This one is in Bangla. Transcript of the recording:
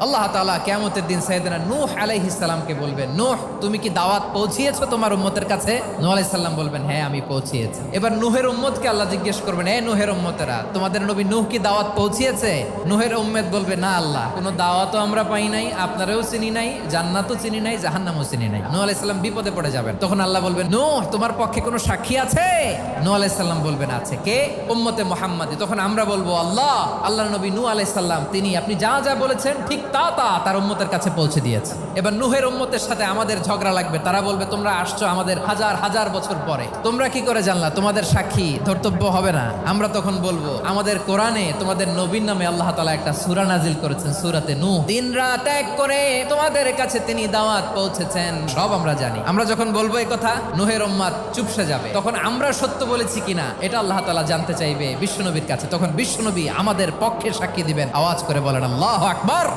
আল্লাহ তাআলা কিয়ামতের দিন সাইয়েদনা নূহ আলাইহিস সালামকে বলবেন, নূহ তুমি কি দাওয়াত পৌঁছিয়েছো তোমার উম্মতের কাছে? নূহ আলাইহিস সালাম বলবেন, হ্যাঁ আমি পৌঁছিয়েছি। এবার নূহের উম্মতকে আল্লাহ জিজ্ঞেস করবেন, হে নূহের উম্মতেরা, তোমাদের নবী নূহ কি দাওয়াত পৌঁছিয়েছে? নূহের উম্মত বলবে, না আল্লাহ, কোনো দাওয়াতও আমরা পাই নাই, আপনারাও চিনি নাই, জান্নাতও চিনি নাই, জাহান্নামও চিনি নাই। নূহ আলাইহিস সালাম বিপদে পড়ে যাবেন। তখন আল্লাহ বলবেন, নূহ তোমার পক্ষে কোনো সাক্ষী আছে? নূহ আলাইহিস সালাম বলবেন, আছে। কে? উম্মতে মুহাম্মাদি। তখন আমরা বলবো, আল্লাহর নবী নূহ আলাইহিস সালাম তিনি আপনি যা যা বলেছেন ঠিক তা তার উম্মতের কাছে পৌঁছে দিয়েছে। এবার নূহের উম্মতের সাথে আমাদের ঝগড়া লাগবে। তারা বলবে, তোমরা আসছো আমাদের হাজার হাজার বছর পরে, তোমরা কি করে জানলা? তোমাদের সাক্ষী ধর্তব্য হবে না? আমরা তখন বলবো, আমাদের কোরআনে তোমাদের নবীর নামে আল্লাহ তাআলা একটা সূরা নাজিল করেছেন, সূরাতে নূহ। দিন রাত এক করে তোমাদের কাছে তিনি দাওয়াত পৌঁছেছেন, সব আমরা জানি। আমরা যখন বলবো এই কথা, নূহের উম্মত চুপসে যাবে। তখন আমরা সত্য বলেছি কিনা এটা আল্লাহ তাআলা জানতে চাইবে বিশ্বনবীর কাছে। তখন বিশ্বনবী আমাদের পক্ষে সাক্ষী দিবেন। আওয়াজ করে বলেন আল্লাহু আকবার।